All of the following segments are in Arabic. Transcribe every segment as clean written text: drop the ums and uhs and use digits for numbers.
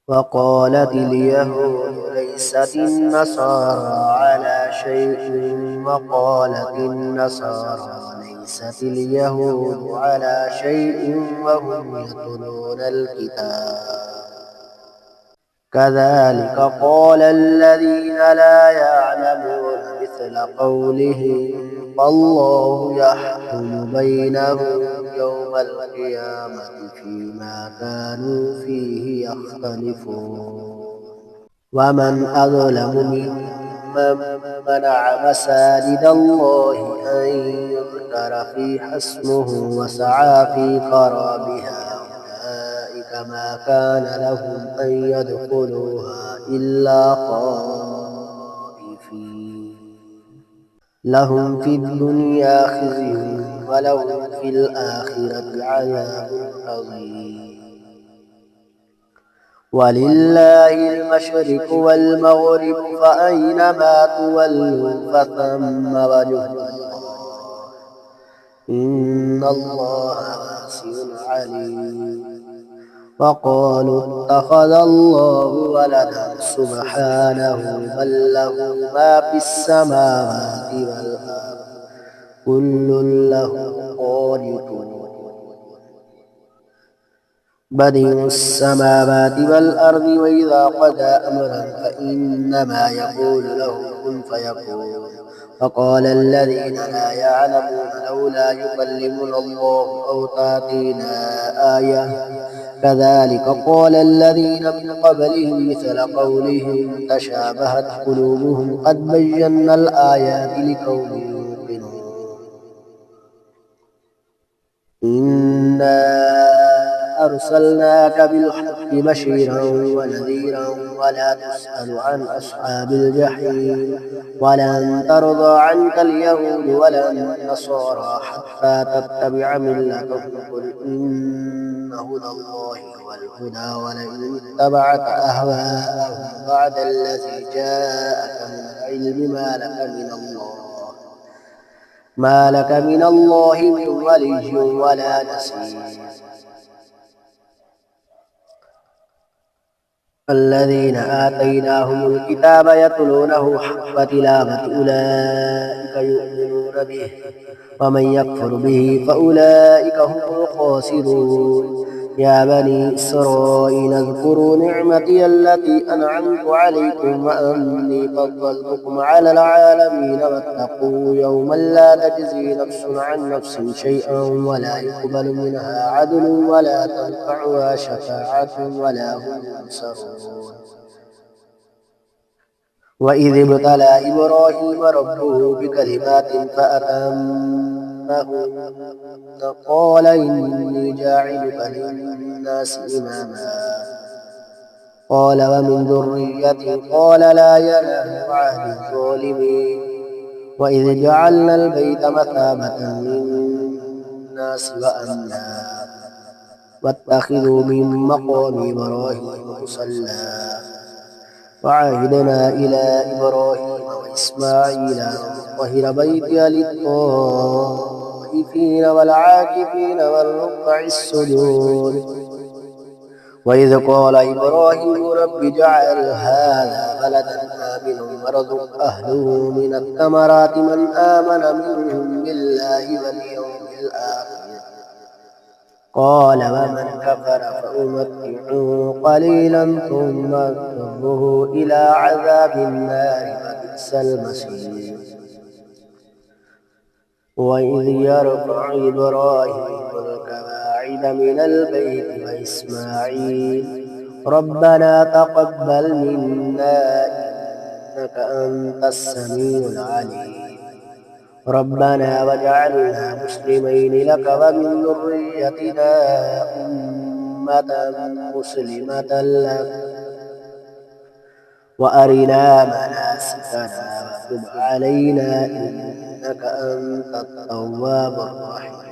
وقالت اليهود ليست النصارى على شيء وقالت النصارى ليست اليهود على شيء وهم يتلون الكتاب كذلك قال الذين لا يعلمون مثل قولهم فالله يحكم بينهم يوم القيامة فيما كانوا فيه يختلفون ومن أظلم ممن منع مساجد الله أن يذكر فيها اسمه وسعى في خرابها أولئك ما كان لهم أن يدخلوها إلا خائفين لهم في الدنيا خزي ولهم في الآخرة عذاب عظيم ولله المشرق والمغرب فأينما تولوا فثم وجه الله إن الله واسع عليم وقالوا اتخذ الله ولدا سبحانه بل له ما في السماوات والأرض كل له قانتون بديع السماوات والأرض وإذا قضى أمرا فإنما يقول له كن فيكون فقال الذين لا يعلمون لولا يكلمنا الله أو تأتينا آية كذلك قال الذين من قبلهم مثل قولهم تشابهت قلوبهم قد بينا الآيات لقوم يوقنون إنا أرسلناك بالحق بشيرا ونذيرا ولا تسأل عن أصحاب الجحيم ولن ترضى عنك اليهود ولا النصارى حتى تتبع ملتهم قل إن هدى الله هو الهدى ولئن اتبعت أهواءهم بعد الذي جاءك من العلم ما لك من الله من ولي ولا نصير الذين آتيناهم الكتاب يتلونه حق تلاوته أولئك يؤمنون به ومن يكفر به فأولئك هم الخاسرون يا بني إسرائيل اذكروا نعمتي التي أنعمت عليكم وأني فضلتكم على العالمين واتقوا يوما لا تجزي نفس عن نفس شيئا ولا يقبل منها عدل ولا تنفعها شفاعة ولا هم ينصرون وإذ ابتلى إبراهيم ربه بكلمات فأتمهن قال إني جاعلك للناس إماما قال ومن ذريتي قال لا ينال عهد الظالمين وإذ جعلنا البيت مثابة للناس وأمنا واتخذوا من مقام إبراهيم مصلى وعهدنا إلى إبراهيم وإسماعيل أن طهر بيتي للطائفين والعاكفين والركع السجود وإذ قال إبراهيم رب اجعل هذا بلدا آمنا وارزق أهله من الثمرات من آمن منهم بالله واليوم الآخر قال ومن كفر فأمتعه قليلا ثم أضطره إلى عذاب النار وبئس المصير وإذ يرفع إبراهيم القواعد من البيت وإسماعيل ربنا تقبل منا إنك أنت السميع العليم ربنا واجعلنا مسلمين لك ومن ذريتنا أمة مسلمة لك وأرنا مناسكنا وتب علينا إنك أنت التواب الرحيم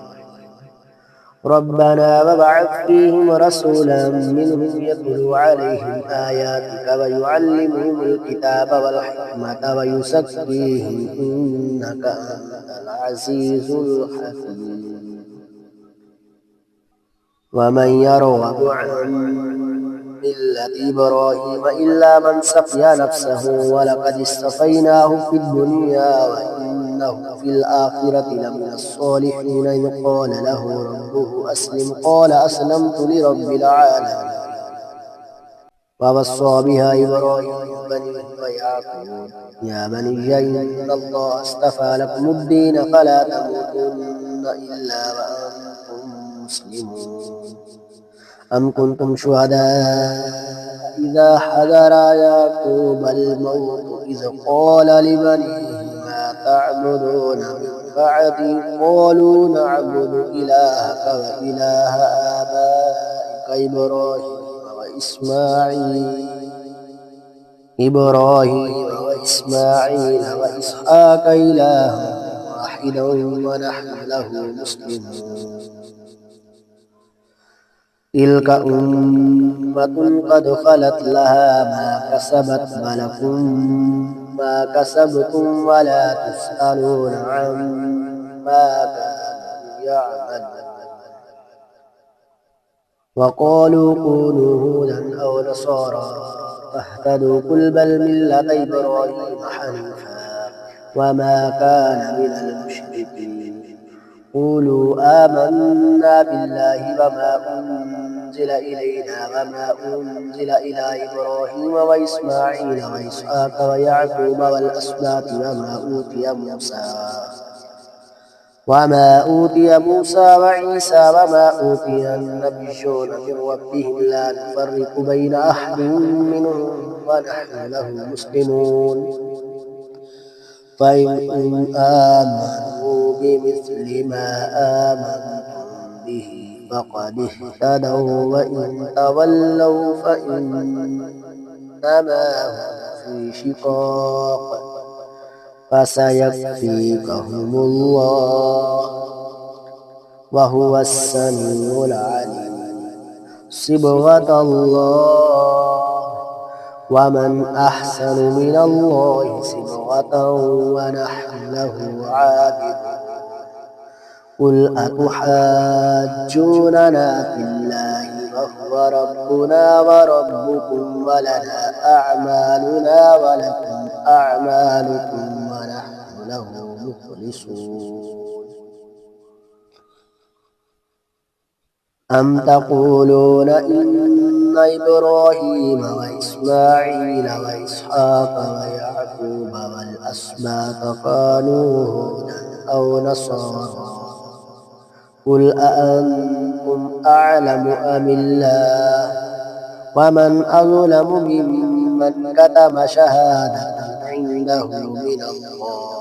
ربنا وابعث فيهم رسولا منهم يتلو عليهم آياتك ويعلمهم الكتاب والحكمة ويزكيهم إنك أنت العزيز الحكيم ومن يرغب عن ملة إبراهيم إلا من سفي نفسه ولقد اصطفيناه في الدنيا وإنه في الآخرة لمن الصالحين إذ قال له ربه أسلم قال أسلمت لرب العالمين ووصى بها إبراهيم بنيه ويعقوب يا بني إن الله اصطفى لكم الدين فلا تموتن إلا وأنتم مسلمون أم كنتم شهداء إذا حضر يعقوب الموت إذ قال لبنيه ما تعبدون من بعدي قالوا نعبد إلهك وإله آبائك إبراهيم وإسماعيل وإسحاق إلها واحدا ونحن له مسلمون تلك أمة قد خلت لها ما كسبت ولكم ما كسبتم ولا تسألون عما كانوا يعملون وقالوا كونوا هودا أو نصارى تهتدوا قل بل ملة إبراهيم حنيفا وما كان من المشركين قولوا آمنا بالله وما أنزل إلينا وما أنزل إلى إبراهيم وإسماعيل وإسحاق ويعقوب والأسباط وما أوتي موسى وعيسى وما أوتي النبيون من ربهم لا نفرق بين أحد منهم ونحن له مسلمون فإن آمنوا بمثل ما آمنتم به فقد اهتدوا وإن تولوا فإنما هم في شقاق فسيكفيكهم الله وهو السميع العليم صبغة الله ومن أحسن من الله صبغة ونحن له عابدون قل أتحاجوننا في الله وهو ربنا وربكم ولنا أعمالنا ولكم أعمالكم ونحن له مخلصون أم تقولون إن إبراهيم وإسماعيل وإسحاق ويعقوب والأسباط كانوا هودا أو نصارى قل أأنتم أعلم أم الله ومن أظلم ممن كتم شهادة عنده من الله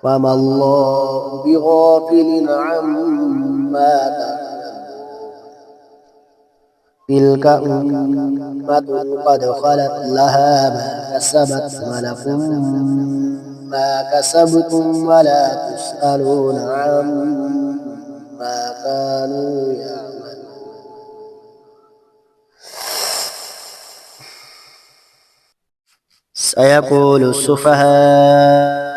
وما الله بغافل عما تعملون تلك أمة قد خلت لها ما كسبت ولكم ما كسبتم ولا تسألون عما كانوا يعملون سيقول السفهاء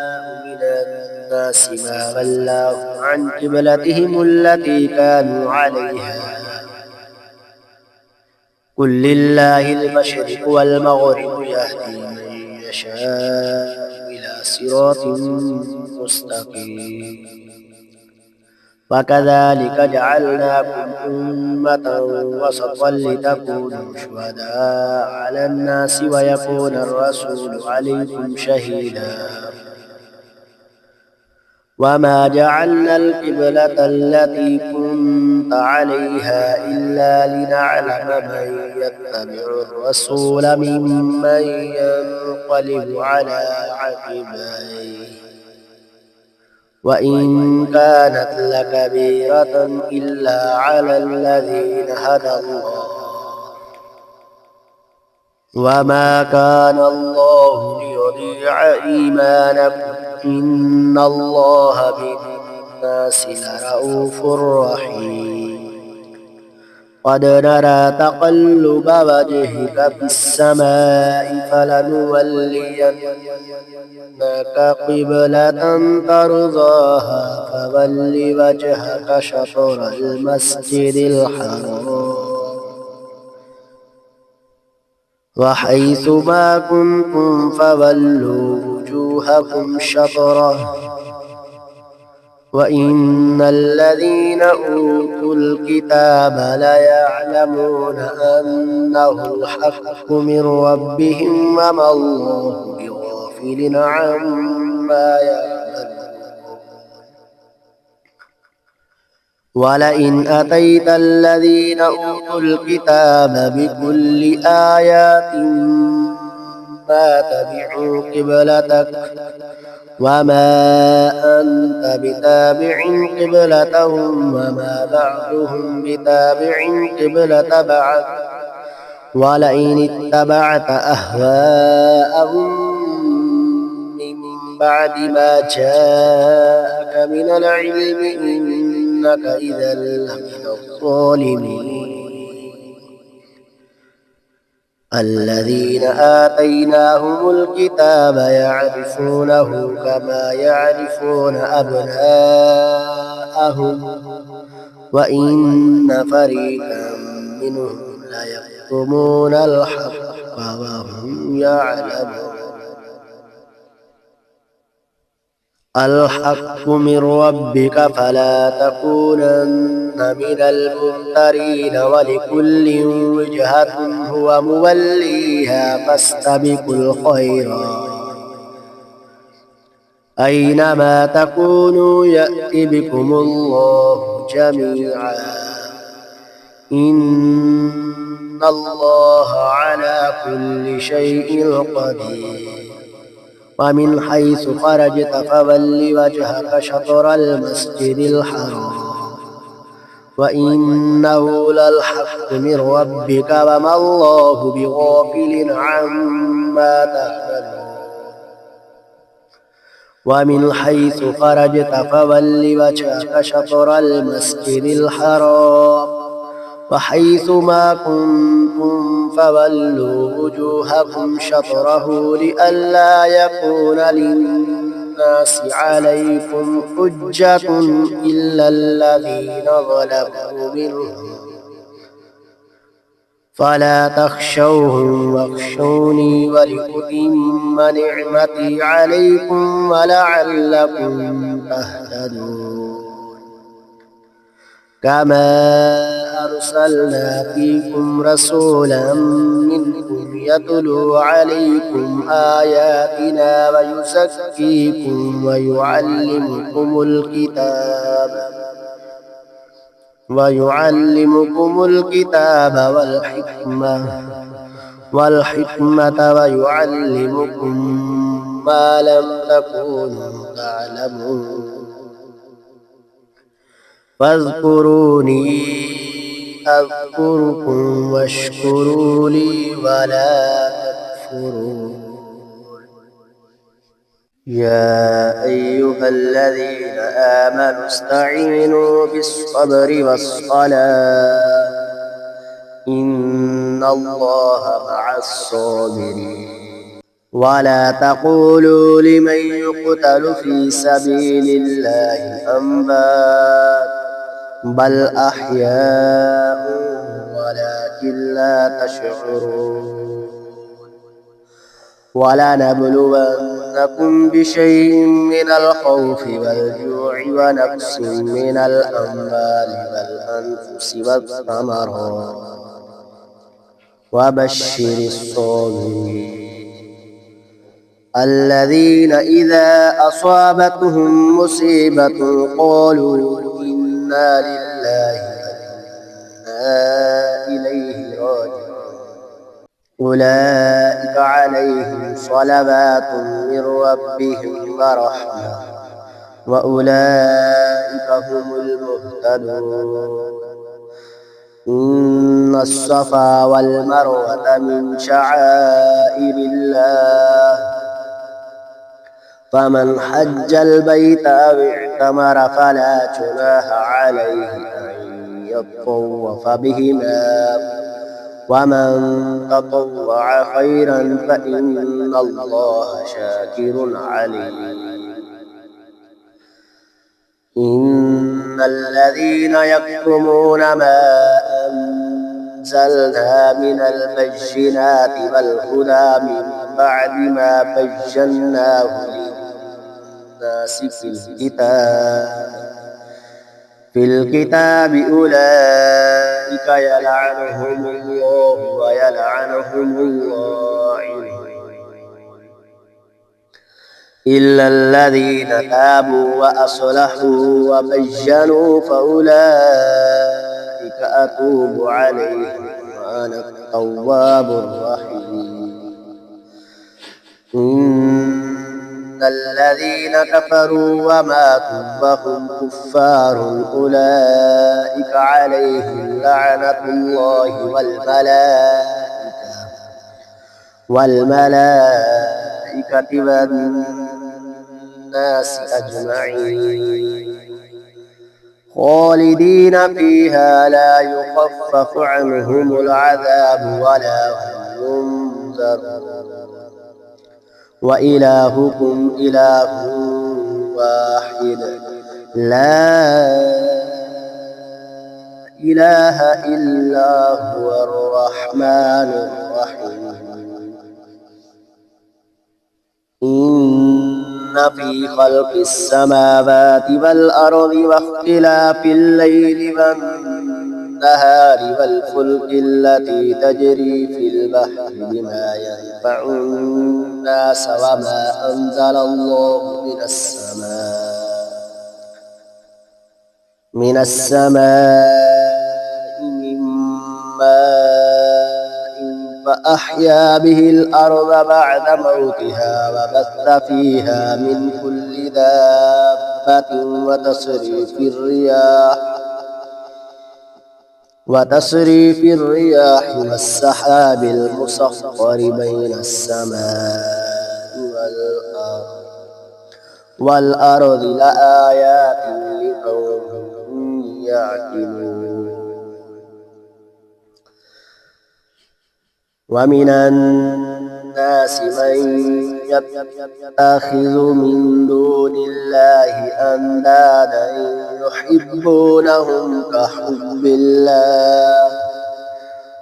من الناس ما ولاهم عن قبلتهم التي كانوا عليها قل لله المشرق والمغرب يهدي من يشاء إلى صراط مستقيم وكذلك جعلناكم أمة وسطا لتكونوا شهداء على الناس ويكون الرسول عليكم شهيدا وما جعلنا القبلة التي كنت عليها إلا لنعلم من يتبع الرسول ممن ينقلب على عقبيه وإن كانت لكبيرة إلا على الذين هدى الله وما كان الله ليضيع إيمانكم إن الله بالناس لرءوف رحيم قد نرى تقلب وجهك في السماء فلنولينك قبلة ترضاها فول وجهك شطر المسجد الحرام وحيث ما كنتم فولوا وجوهكم شطرة وإن الذين أوتوا الكتاب ليعلمون أنه الحق من ربهم وما الله بغافل عما يعملون. ولئن أتيت الذين أوتوا الكتاب بكل آيات ما تبعوا قبلتك وما أنت بتابع قبلتهم وما بعضهم بتابع قبلة بعض ولئن اتبعت أهواءهم من بعد ما جاءك من العلم إنك إذا لمن الظالمين. الذين آتيناهم الكتاب يعرفونه كما يعرفون أبناءهم وإن فريقا منهم ليكتمون الحق وهم يعلمون. الحق من ربك فلا تكونن من الممترين ولكل وجهة هو موليها فاستبقوا الخيرات أينما تكونوا يأتي بكم الله جميعا إن الله على كل شيء قدير. ومن حيث خرجت فول وجهك شطر المسجد الحرام وإنه للحق من ربك وما الله بغافل عما تعملون. ومن حيث خرجت فول وجهك شطر المسجد الحرام وحيث ما كنتم فولوا وجوهكم شطره لئلا يكون للناس عليكم حجة إلا الذين ظلموا منهم فلا تخشوهم واخشوني ولأتم نعمتي عليكم ولعلكم تهتدون. كما أرسلنا فيكم رسولا منكم يتلو عليكم آياتنا ويزكيكم ويعلمكم الكتاب والحكمة ويعلمكم ما لم تكونوا تعلمون. فاذكروني أذكركم واشكروا لي ولا تكفرون. يا أيها الذين آمنوا استعينوا بالصبر والصلاة إن الله مع الصابرين. ولا تقولوا لمن يقتل في سبيل الله أموات بل أحياء ولكن لا تشعرون. ولنبلونكم بشيء من الخوف والجوع ونقص من الأموال والأنفس والثمرات وبشر الصابرين الذين إذا أصابتهم مصيبة قالوا إنا لله وإنا إليه راجعون. أولئك عليهم صلوات من ربهم ورحمة وأولئك هم المهتدون. إن الصفا والمروة من شعائر الله فمن حج البيت أو اعتمر فلا جناح عليه أن يطوف بهما ومن تطوع خيرا فإن الله شاكر عليم. إن الذين يكتمون ما أنزلنا من البينات والهدى من بعد ما بيناه للناس في الكتاب أولئك يلعنهم الله ويلعنهم اللاعنون إلا الذين تابوا وأصلحوا وبينوا فأولئك أتوب عليهم وأنا التواب الرحيم. إن الذين كفروا وماتوا وهم كفار أولئك عليهم لعنة الله والملائكة والناس أجمعين خالدين فيها لا يخفف عنهم العذاب ولا هم ينذرون وإلهكم إله واحد لا إله إلا هو الرحمن الرحيم. إن في خلق السماوات والأرض واختلاف الليل والنهار والفلك التي تجري في البحر بما ينفع الناس وما أنزل الله من السماء من ماء فأحيا به الأرض بعد موتها وبث فيها من كل دابة وتصريف الرياح والسحاب المسخر بين السماء والأرض لآيات لقوم يعقلون. ومن الناس من يتخذ من دون الله أندادا يحبونهم كحب الله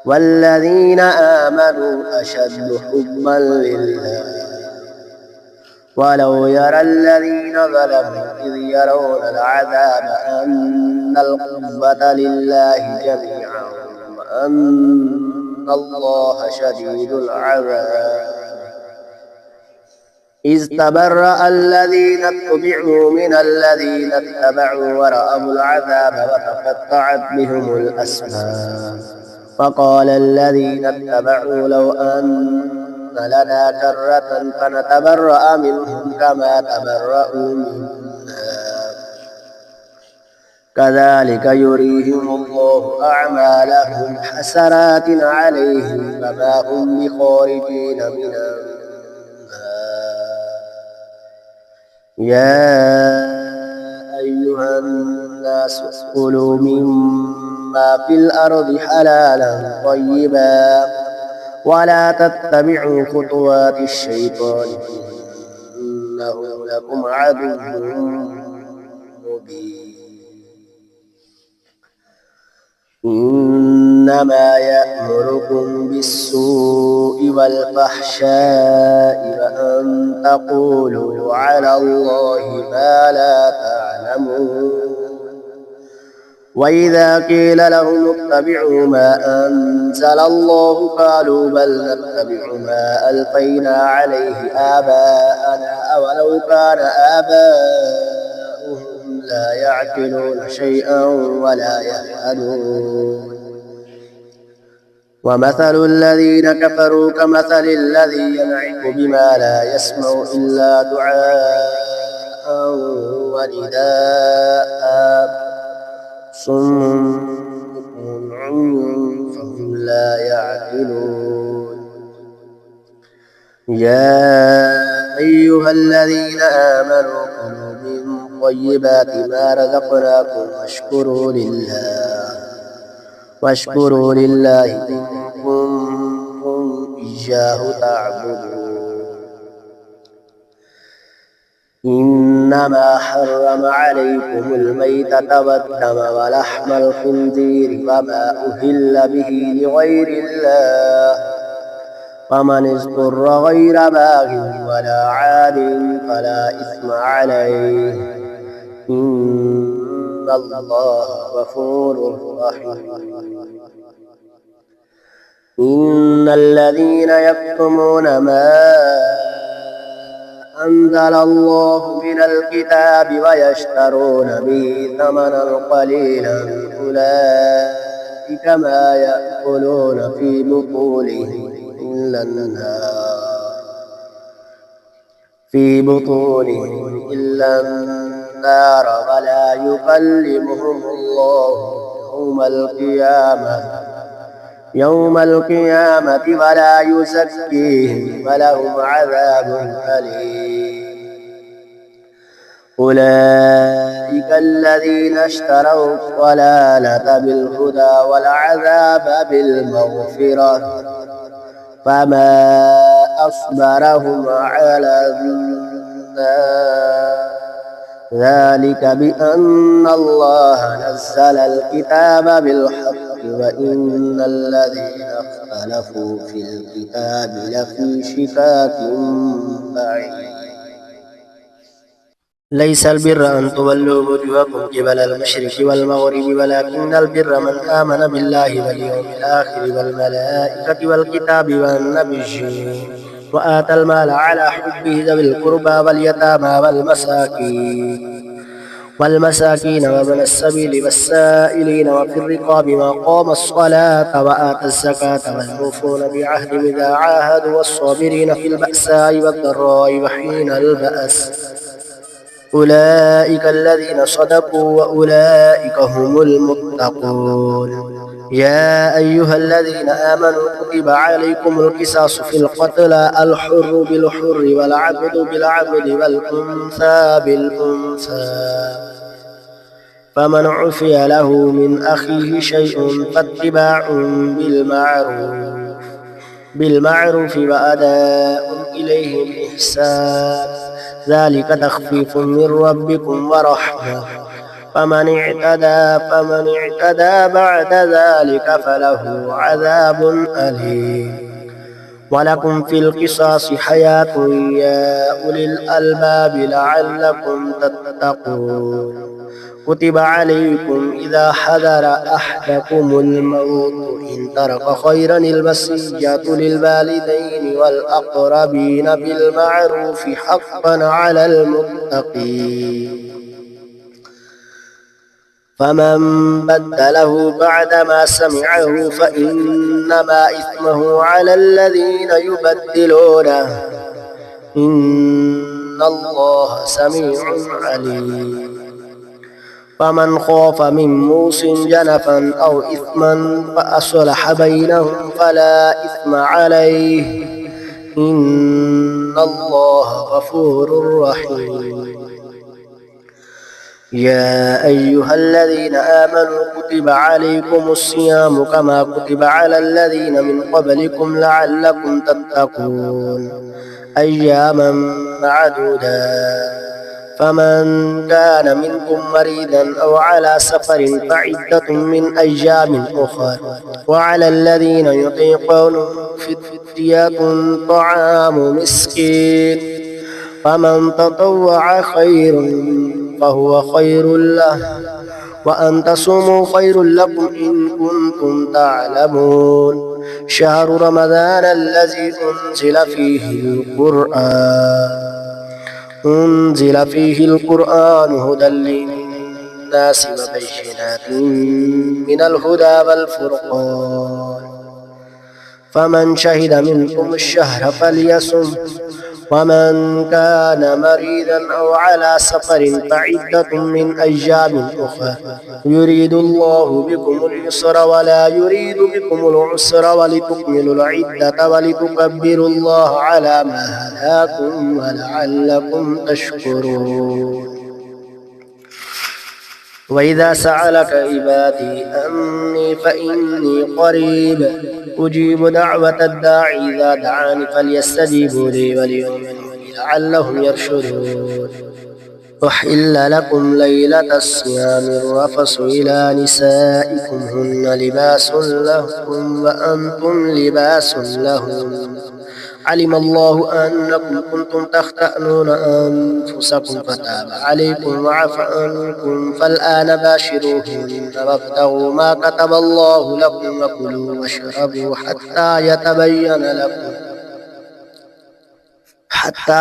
والذين آمنوا أشد حبا لله ولو يرى الذين ظلموا إذ يرون العذاب أن القوة لله جميعا وأن الله شديد العذاب. إذ تبرأ الذين اتبعوا من الذين اتبعوا ورأوا العذاب وتقطعت بهم الأسباب فقال الذين اتبعوا لو أن لنا كرة فنتبرأ منهم كما تبرأوا منا كذلك يريهم الله أعمالهم حسرات عليهم وما هم بخارجين من النار. يا أيها الناس كلوا مما في الأرض حلالا طيبا ولا تتبعوا خطوات الشيطان إنه لكم عدو مبين. إنما يأمركم بالسوء والفحشاء وأن تقولوا على الله ما لا تعلمون. وإذا قيل لهم اتبعوا ما أنزل الله قالوا بل نتبع ما ألفينا عليه آباءنا أولو كان آباؤهم لا يعقلون شيئا ولا يهتدون. ومثل الذين كفروا كمثل الذي ينعق بما لا يسمع إلا دعاء ونداء صم عمي فهم لا يعقلون. يا أيها الذين آمنوا كلوا من طيبات ما رزقناكم واشكروا لله إن كنتم إياه تعبدون. إن إنما حرم عليكم الميتة والدم ولحم الخنزير وما أهل به لغير الله فمن اضطر غير باغ ولا عاد فلا إثم عليه إن الله غفور رحيم. إن الذين يكتمون ما أنزل الله من الكتاب ويشترون به ثمنا قليلا أولئك ما يأكلون في بطونهم إلا النار ولا يكلمهم الله يوم القيامة ولا يزكيهم ولهم عذاب أليم. أولئك الذين اشتروا الضلالة بالهدى والعذاب بالمغفرة فما أصبرهم على النار ذلك بأن الله نزل الكتاب بالحق وإن الذين اختلفوا في الكتاب لفي شكاك بعيد. ليس البر أن تولوا وجوهكم قبل المشرق والمغرب ولكن البر من آمن بالله واليوم الآخر والملائكة والكتاب والنبيين وآتى المال على حبه ذوي القربى واليتامى والمساكين وابن السبيل والسائلين وفي الرقاب وأقام الصلاة وآتى الزكاة والموفون بعهدهم إذا عاهدوا والصابرين في البأساء والضراء وحين البأس أولئك الذين صدقوا وأولئك هم المتقون. يا أيها الذين آمنوا كتب عليكم القصاص في القتلى الحر بالحر والعبد بالعبد والأنثى بالأنثى فمن عفي له من أخيه شيء فاتباع بالمعروف وأداء إليه بإحسان ذلك تخفيف من ربكم ورحمة فمن اعتدى بعد ذلك فله عذاب أليم. ولكم في القصاص حياة يا أولي الألباب لعلكم تتقون. كتب عليكم إذا حضر أحدكم الموت إن ترك خيرا الوصية للوالدين والأقربين بالمعروف حقا على المتقين فمن بدله بعدما سمعه فإنما إثمه على الذين يبدلونه إن الله سميع عليم. فمن خاف من موص جنفا أو إثما فأصلح بينهم فلا إثم عليه إن الله غفور رحيم. يا أيها الذين آمنوا كتب عليكم الصيام كما كتب على الذين من قبلكم لعلكم تتقون أياما معدودات فمن كان منكم مريضا أو على سفر فعدة من أيام أخر وعلى الذين يطيقون فدية طعام مسكين فمن تطوع خير فهو خير له وأن تصوموا خير لكم إن كنتم تعلمون. شهر رمضان الذي أنزل فيه القرآن هدى للناس وبينات من الهدى والفرقان فمن شهد منكم الشهر فليصم ومن كان مريضا أو على سفر فعدة من أيام أخرى يريد الله بكم اليسر ولا يريد بكم العسر ولتكملوا العدة ولتكبروا الله على ما هداكم ولعلكم تشكرون. وإذا سألك عبادي أني فإني قريب أجيب دعوة الداعي إذا دعاني فليستجيبوا لي وليؤمنوا بي لعلهم يرشدون. أحل لكم ليلة الصيام الرفث إلى نسائكم هن لباس لكم وأنتم لباس لهن علم الله أنكم كنتم تختأنون أنفسكم فتاب عليكم وعفى عنكم فالآن باشروهن وابتغوا ما كتب الله لكم وكلوا واشربوا حتى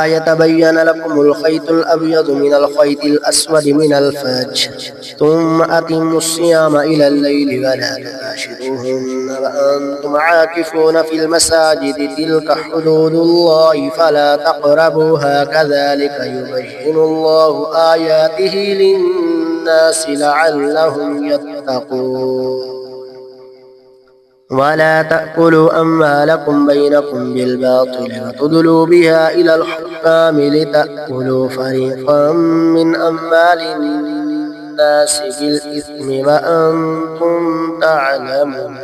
يتبين لكم الخيط الأبيض من الخيط الأسود من الفجر ثم أتموا الصيام إلى الليل ولا تباشروهن وأنتم عاكفون في المساجد تلك حدود الله فلا تقربوها كذلك يبين الله آياته للناس لعلهم يتقون ولا تأكلوا أموالكم بينكم بالباطل وتدلوا بها إلى الحكام لتأكلوا فريقا من أموال الناس بالإثم وأنتم تعلمون